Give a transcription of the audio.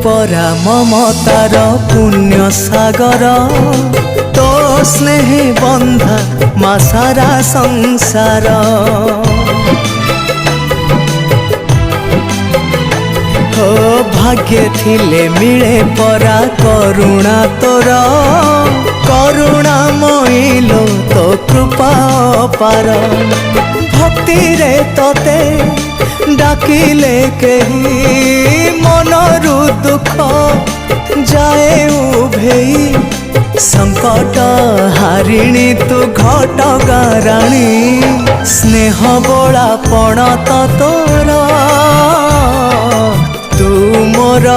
परा ममतार पुण्य सागर तो स्नेह बंधा मा सारा संसार हो भाग्य थिले मिले परा करुणा तोर करुणा मोइलो तो कृपा पार भक्ति रे तोते डाकिले केही मनरु दुख जाए उभेई संकट हारिणी तू घटगाराणी स्नेह बोला पण तो तोर तू मोर